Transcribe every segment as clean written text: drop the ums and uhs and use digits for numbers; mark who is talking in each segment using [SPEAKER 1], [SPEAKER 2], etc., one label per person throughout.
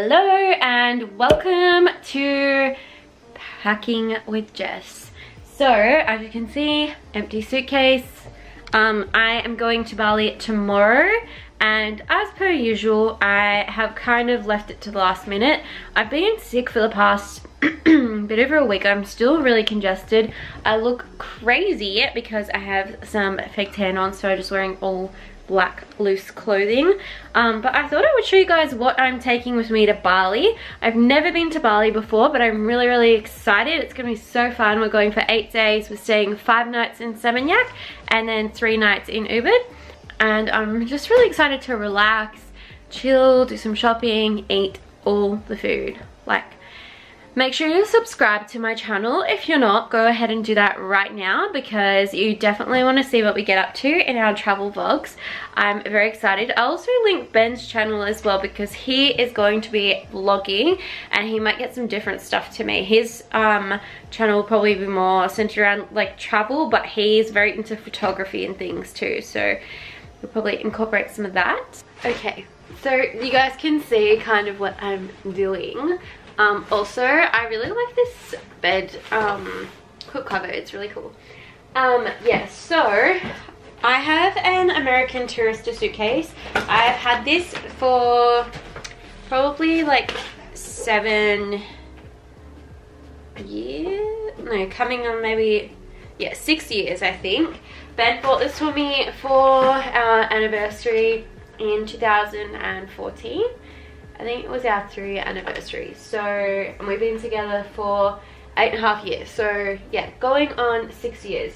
[SPEAKER 1] Hello and welcome to Packing with Jess. So as you can see, empty suitcase. I am going to Bali tomorrow, and as per usual I have kind of left it to the last minute. I've been sick for the past bit over a week. I'm still really congested. I look crazy because I have some fake tan on, so I'm just wearing all black loose clothing, but I thought I would show you guys what I'm taking with me to Bali. I've never been to Bali before, but I'm really excited. It's gonna be so fun. We're going for 8 days. We're staying 5 nights in Seminyak and then 3 nights in Ubud, and I'm just really excited to relax, chill, do some shopping, eat all the food. Like, make sure you subscribe to my channel. If you're not, go ahead and do that right now, because you definitely want to see what we get up to in our travel vlogs. I'm very excited. I'll also link Ben's channel as well, because he is going to be vlogging and he might get some different stuff to me. His channel will probably be more centered around like travel, but he's very into photography and things too, so we'll probably incorporate some of that. Okay, so you guys can see kind of what I'm doing. Also, I really like this bed quilt cover. It's really cool. Yeah, so I have an American Tourister suitcase. I've had this for probably like 7 years. No, coming on maybe, yeah, 6 years I think. Ben bought this for me for our anniversary in 2014. I think it was our 3-year anniversary. So, and we've been together for 8.5 years. So yeah, going on 6 years.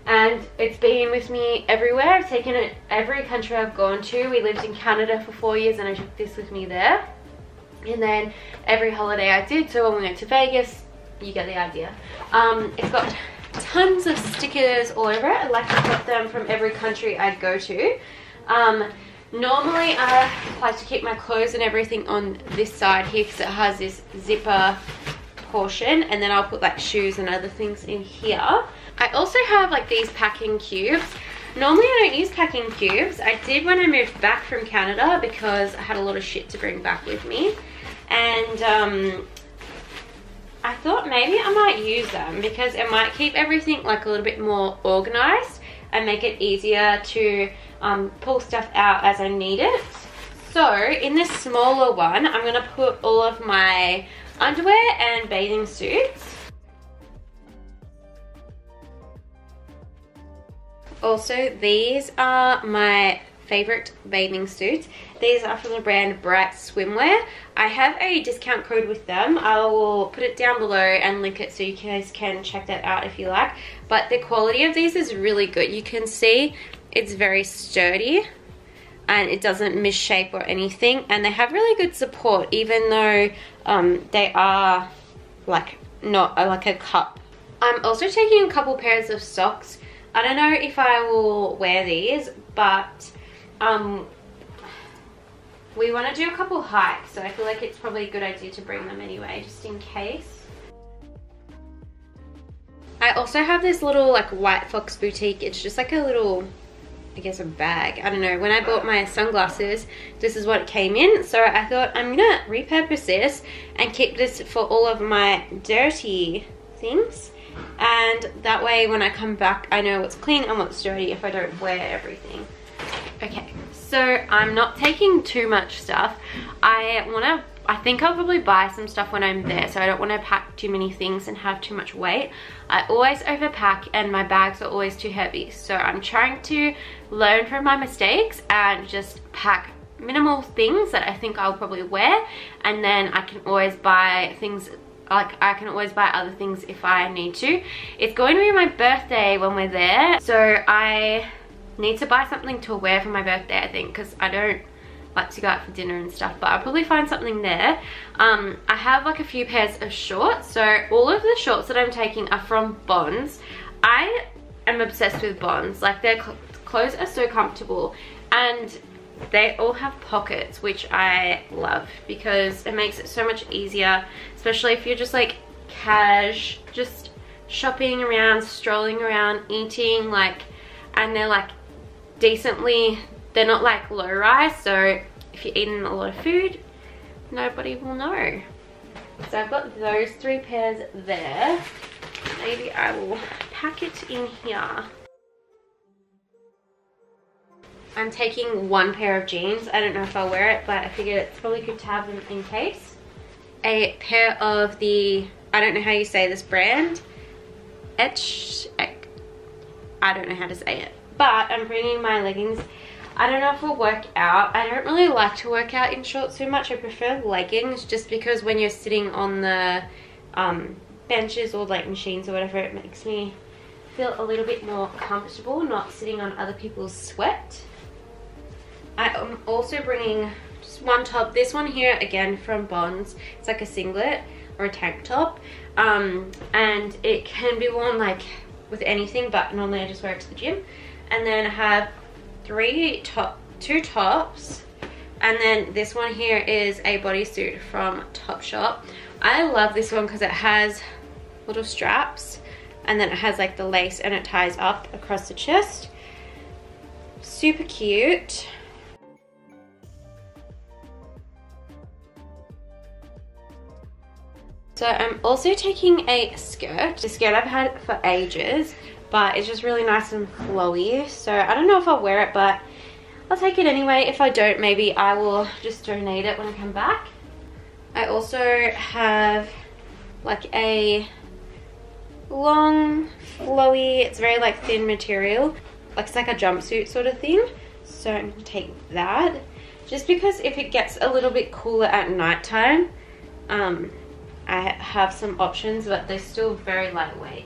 [SPEAKER 1] And it's been with me everywhere. I've taken it every country I've gone to. We lived in Canada for 4 years and I took this with me there. And then every holiday I did. So when we went to Vegas, you get the idea. It's got tons of stickers all over it. I like to put them from every country I'd go to. Normally I like to keep my clothes and everything on this side here, because it has this zipper portion, and then I'll put like shoes and other things in here. I also have like these packing cubes. Normally I don't use packing cubes. I did when I moved back from Canada, because I had a lot of shit to bring back with me, and I thought maybe I might use them because it might keep everything like a little bit more organized and make it easier to pull stuff out as I need it. So in this smaller one, I'm gonna put all of my underwear and bathing suits. Also, these are my favorite bathing suits. These are from the brand Bright Swimwear. I have a discount code with them. I will put it down below and link it so you guys can check that out if you like. But the quality of these is really good. You can see it's very sturdy and it doesn't misshape or anything, and they have really good support, even though they are like not like a cup. I'm also taking a couple pairs of socks. I don't know if I will wear these, but we want to do a couple hikes, so I feel like it's probably a good idea to bring them anyway, just in case. I also have this little like White Fox boutique. It's just like a little, I guess, a bag. I don't know. When I bought my sunglasses, this is what it came in. So I thought I'm gonna repurpose this and keep this for all of my dirty things. And that way when I come back, I know what's clean and what's dirty if I don't wear everything. Okay, so I'm not taking too much stuff. I think I'll probably buy some stuff when I'm there, so I don't want to pack too many things and have too much weight. I always overpack and my bags are always too heavy, so I'm trying to learn from my mistakes and just pack minimal things that I think I'll probably wear, and then I can always buy things, like I can always buy other things if I need to. It's going to be my birthday when we're there, so I need to buy something to wear for my birthday, I think, because I don't like to go out for dinner and stuff, but I'll probably find something there. I have like a few pairs of shorts, so all of the shorts that I'm taking are from Bonds. I am obsessed with Bonds. Like, their clothes are so comfortable, and they all have pockets, which I love because it makes it so much easier, especially if you're just like just shopping around, strolling around, eating, like, and they're like decently, they're not like low rise, so if you're eating a lot of food, nobody will know. So I've got those 3 pairs there. Maybe I will pack it in here. I'm taking 1 pair of jeans. I don't know if I'll wear it, but I figured it's probably good to have them in case. A pair of the, I don't know how you say this brand, I don't know how to say it, but I'm bringing my leggings. I don't know if it'll work out. I don't really like to work out in shorts too much. I prefer leggings just because when you're sitting on the benches or like machines or whatever, it makes me feel a little bit more comfortable not sitting on other people's sweat. I am also bringing just 1 top. This one here, again from Bonds. It's like a singlet or a tank top, and it can be worn like with anything, but normally I just wear it to the gym. And then I have 2 tops, and then this one here is a bodysuit from Topshop. I love this one because it has little straps, and then it has like the lace, and it ties up across the chest. Super cute. So I'm also taking a skirt. The skirt I've had for ages, but it's just really nice and flowy. So I don't know if I'll wear it, but I'll take it anyway. If I don't, maybe I will just donate it when I come back. I also have like a long, flowy, it's very like thin material. Like it's like a jumpsuit sort of thing. So I'm gonna take that. Just because if it gets a little bit cooler at nighttime, I have some options, but they're still very lightweight.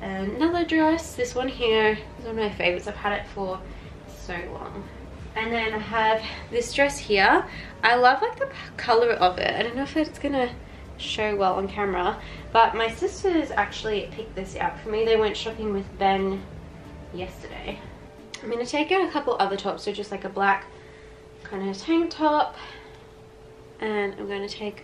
[SPEAKER 1] Another dress, this one here is one of my favorites. I've had it for so long. And then I have this dress here. I love like the color of it. I don't know if it's gonna show well on camera, but my sisters actually picked this out for me. They went shopping with Ben yesterday. I'm gonna take out a couple other tops, so just like a black kind of tank top, and I'm gonna take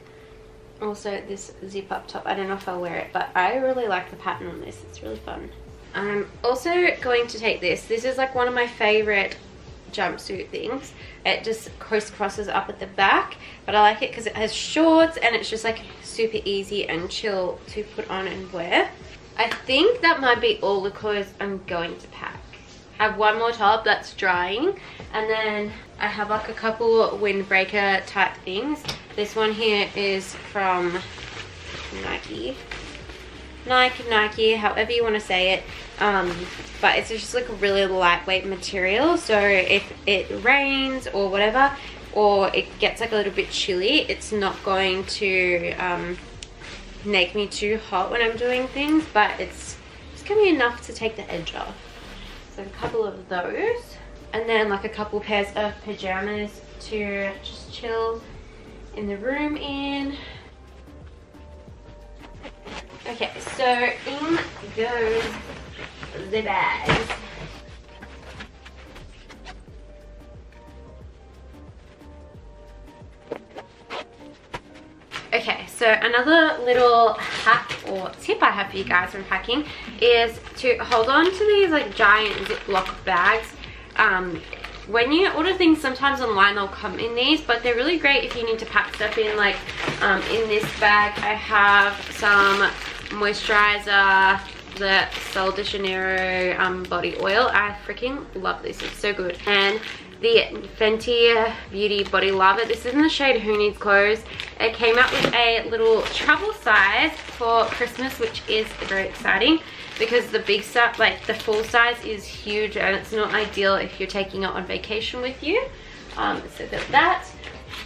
[SPEAKER 1] also this zip up top. I don't know if I'll wear it, but I really like the pattern on this. It's really fun. I'm also going to take this. This is like one of my favorite jumpsuit things. It just crisscrosses up at the back, but I like it because it has shorts and it's just like super easy and chill to put on and wear. I think that might be all the clothes I'm going to pack. I have 1 more top that's drying, and then I have like a couple windbreaker type things. This one here is from Nike, however you want to say it, but it's just like a really lightweight material, so if it rains or whatever, or it gets like a little bit chilly, it's not going to make me too hot when I'm doing things, but it's gonna be enough to take the edge off. So a couple of those, and then like a couple pairs of pajamas to just chill in the room in. Okay, so in goes the bags. Okay, so another little hack or tip I have for you guys when packing is to hold on to these like giant Ziploc bags. When you order things sometimes online, they'll come in these, but they're really great if you need to pack stuff in. Like in this bag I have some moisturizer, the Sol de Janeiro body oil. I freaking love this, it's so good. And the Fenty Beauty Body Lava. This is in the shade Who Needs Clothes. It came out with a little travel size for Christmas, which is very exciting because the big stuff, like the full size, is huge and it's not ideal if you're taking it on vacation with you. So there's that.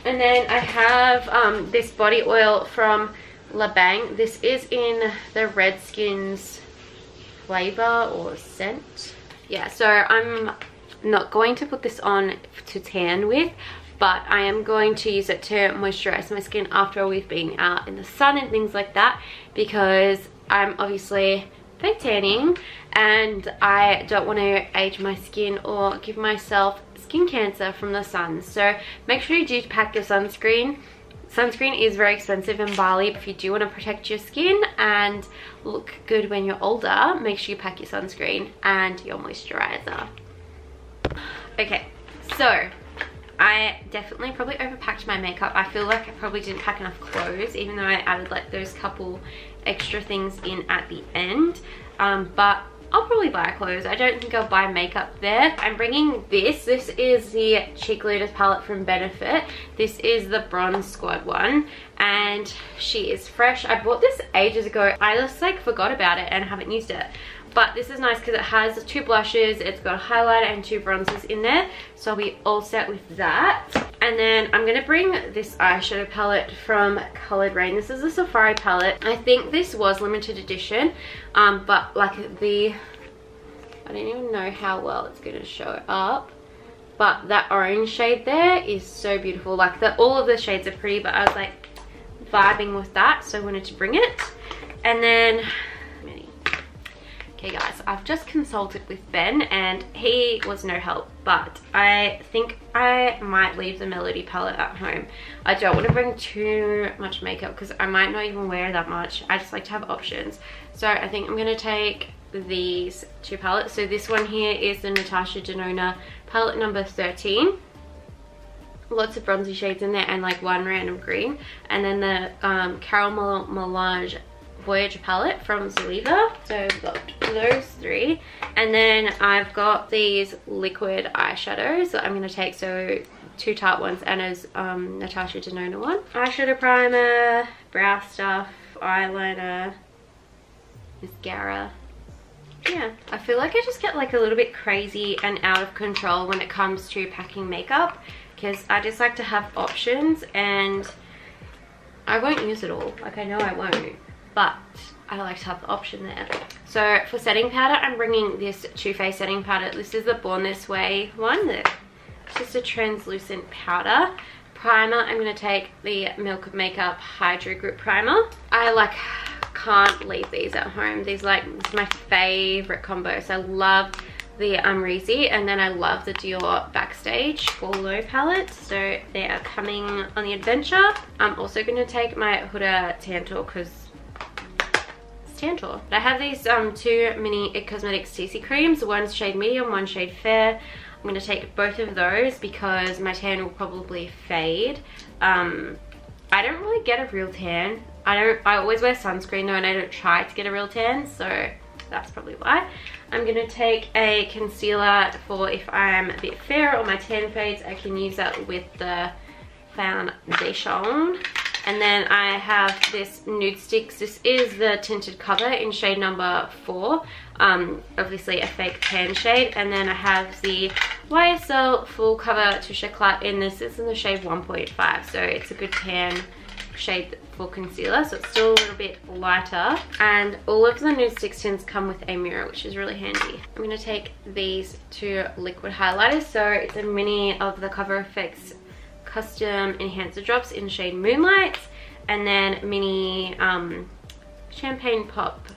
[SPEAKER 1] And then I have this body oil from La Bang. This is in the Redskins flavor or scent. Yeah, so I'm not going to put this on to tan with, but I am going to use it to moisturize my skin after we've been out in the sun and things like that, because I'm obviously fake tanning and I don't want to age my skin or give myself skin cancer from the sun. So make sure you do pack your sunscreen. Sunscreen is very expensive in Bali. If you do want to protect your skin and look good when you're older, make sure you pack your sunscreen and your moisturizer. Okay, so I definitely probably overpacked my makeup. I feel like I probably didn't pack enough clothes, even though I added like those couple extra things in at the end. But I'll probably buy clothes. I don't think I'll buy makeup there. I'm bringing this. This is the Cheek Leaders palette from Benefit. This is the Bronze Squad one, and she is fresh. I bought this ages ago. I just like forgot about it and haven't used it. But this is nice because it has 2 blushes, it's got a highlighter and 2 bronzers in there. So I'll be all set with that. And then I'm going to bring this eyeshadow palette from Coloured Rain. This is a Safari palette. I think this was limited edition. But like I don't even know how well it's going to show up. But that orange shade there is so beautiful. Like all of the shades are pretty, but I was like vibing with that. So I wanted to bring it. And then... Okay guys, I've just consulted with Ben and he was no help, but I think I might leave the Melody palette at home. I don't want to bring too much makeup because I might not even wear that much. I just like to have options. So I think I'm going to take these 2 palettes. So this one here is the Natasha Denona palette number 13. Lots of bronzy shades in there and like 1 random green. And then the Caramel Melange Voyager palette from Zeleva. So I've got those 3, and then I've got these liquid eyeshadows that I'm going to take. So 2 Tarte ones and as Natasha Denona one. Eyeshadow primer, brow stuff, eyeliner, mascara. Yeah, I feel like I just get like a little bit crazy and out of control when it comes to packing makeup, because I just like to have options and I won't use it all. Like I know I won't, but I like to have the option there. So for setting powder, I'm bringing this Too Faced setting powder. This is the Born This Way one. It's just a translucent powder. Primer, I'm going to take the Milk Makeup Hydro Grip Primer. I like can't leave these at home. These like, this is my favorite combo. So I love the Reezy, and then I love the Dior Backstage Fall Low palette. So they are coming on the adventure. I'm also going to take my Huda Tantor because Tantor. I have these 2 mini IT Cosmetics CC creams. One's shade medium, one shade fair. I'm going to take both of those because my tan will probably fade. I don't really get a real tan. I always wear sunscreen though, and I don't try to get a real tan, so that's probably why. I'm going to take a concealer for if I'm a bit fair or my tan fades. I can use that with the foundation. And then I have this Nude Sticks. This is the tinted cover in shade number 4. Obviously a fake tan shade. And then I have the YSL Full Cover Touche Éclat in this. This is in the shade 1.5. So it's a good tan shade for concealer. So it's still a little bit lighter. And all of the Nude Sticks tints come with a mirror, which is really handy. I'm going to take these 2 liquid highlighters. So it's a mini of the Cover FX Custom Enhancer Drops in shade Moonlight, and then mini Champagne Pop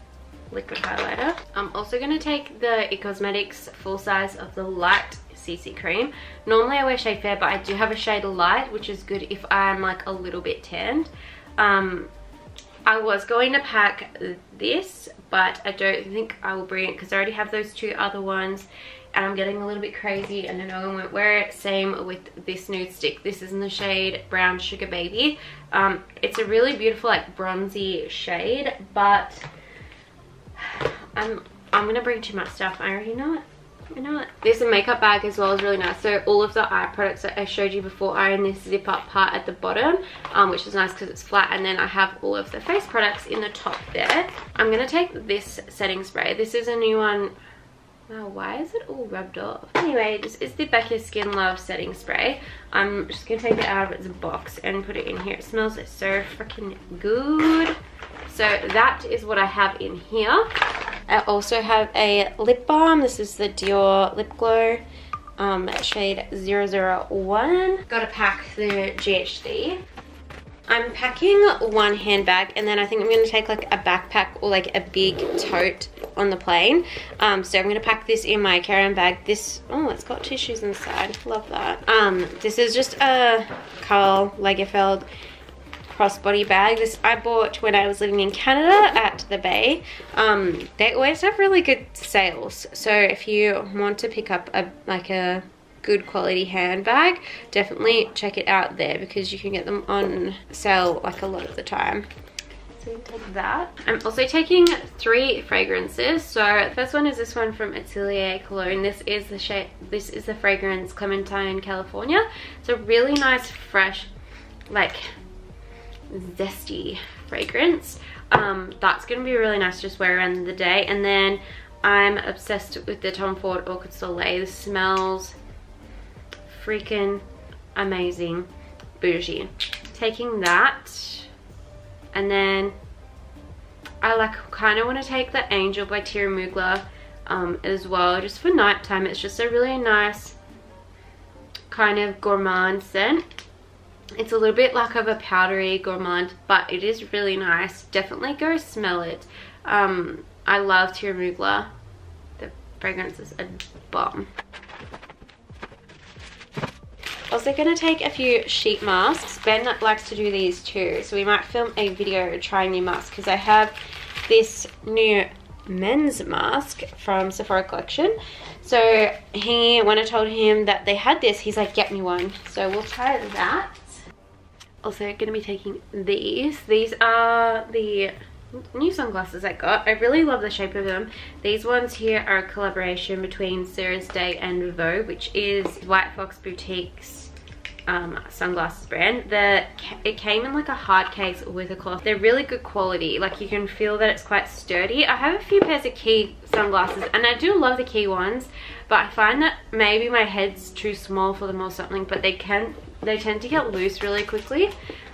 [SPEAKER 1] liquid highlighter. I'm also going to take the IT Cosmetics full size of the light CC cream. Normally I wear shade fair, but I do have a shade light, which is good if I'm like a little bit tanned. I was going to pack this, but I don't think I will bring it because I already have those 2 other ones. And I'm getting a little bit crazy and I know I won't wear it. Same with this nude stick. This is in the shade Brown Sugar Baby. It's a really beautiful like bronzy shade, but I'm gonna bring too much stuff. I already know it. I know it. This makeup bag as well is really nice. So all of the eye products that I showed you before are in this zip up part at the bottom, which is nice because it's flat, and then I have all of the face products in the top there. I'm gonna take this setting spray. This is a new one. Wow, why is it all rubbed off? Anyway, this is the Becca Skin Love setting spray. I'm just gonna take it out of its box and put it in here. It smells so freaking good. So that is what I have in here. I also have a lip balm. This is the Dior Lip Glow shade 001. Gotta pack the GHD. I'm packing 1 handbag, and then I think I'm going to take like a backpack or like a big tote on the plane. So I'm going to pack this in my carry-on bag. This, oh, it's got tissues inside. Love that. This is just a Karl Lagerfeld crossbody bag. This I bought when I was living in Canada at the Bay. They always have really good sales. So if you want to pick up a good quality handbag, definitely check it out there because you can get them on sale like a lot of the time. So you take that. I'm also taking 3 fragrances. So the first one is this one from Atelier Cologne. This is the fragrance Clementine California. It's a really nice, fresh, like zesty fragrance. That's gonna be really nice to just wear around the day. And then I'm obsessed with the Tom Ford Eau de Soleil. This smells freaking amazing, bougie. Taking that. And then I like kind of want to take the Angel by Thierry Mugler as well, just for nighttime. It's just a really nice kind of gourmand scent. It's a little bit like of a powdery gourmand, but it is really nice. Definitely go smell it. I love Thierry Mugler. The fragrance is a bomb. Also gonna take a few sheet masks. Ben likes to do these too, so we might film a video trying new masks because I have this new men's mask from Sephora collection. So when I told him that they had this, he's like, get me one. So we'll try that. Also gonna be taking these. These are the new sunglasses I got. I really love the shape of them. These ones here are a collaboration between Sarah's Day and Vogue, which is White Fox Boutique's sunglasses brand. It came in like a hard case with a cloth. They're really good quality. Like you can feel that it's quite sturdy. I have a few pairs of key sunglasses and I do love the key ones, but I find that maybe my head's too small for them or something, but they tend to get loose really quickly.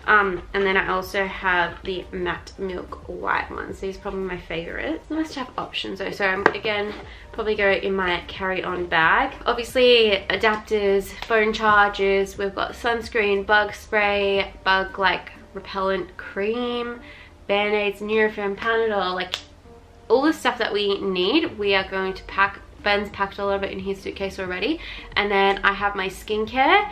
[SPEAKER 1] And then I also have the matte milk white ones. These are probably my favorite. It's nice to have options though. So I'm again probably go in my carry-on bag. Obviously adapters, phone chargers, we've got sunscreen, bug spray, bug like repellent cream, band-aids, Nurofen, Panadol, like all the stuff that we need we are going to pack. Ben's packed a little bit in his suitcase already. And then I have my skincare.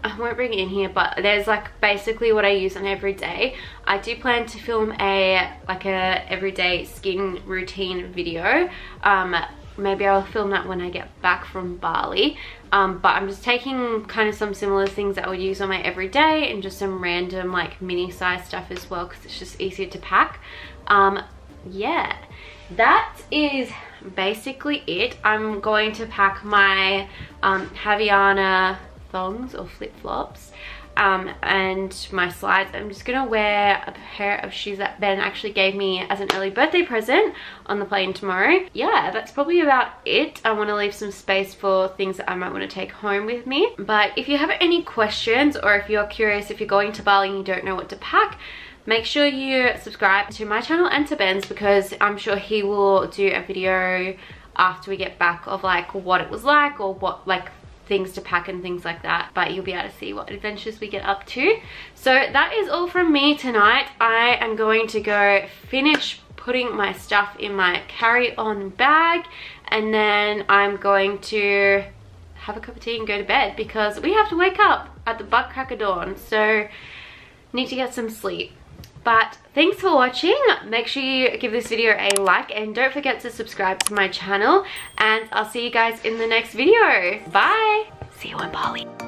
[SPEAKER 1] I won't bring it in here, but there's like basically what I use on every day. I do plan to film a everyday skin routine video. Maybe I'll film that when I get back from Bali. But I'm just taking kind of some similar things that I would use on my everyday and just some random like mini size stuff as well because it's just easier to pack. Yeah, that is basically it. I'm going to pack my Havaiana thongs or flip-flops and my slides. I'm just gonna wear a pair of shoes that Ben actually gave me as an early birthday present on the plane tomorrow. Yeah, that's probably about it. I want to leave some space for things that I might want to take home with me. But if you have any questions or if you're curious, if you're going to Bali and you don't know what to pack, make sure you subscribe to my channel and to Ben's because I'm sure he will do a video after we get back of like what it was like or what like things to pack and things like that, but you'll be able to see what adventures we get up to. So that is all from me tonight. I am going to go finish putting my stuff in my carry-on bag and then I'm going to have a cup of tea and go to bed because we have to wake up at the butt crack of dawn, so need to get some sleep. But thanks for watching. Make sure you give this video a like and don't forget to subscribe to my channel, and I'll see you guys in the next video. Bye. See you in Bali.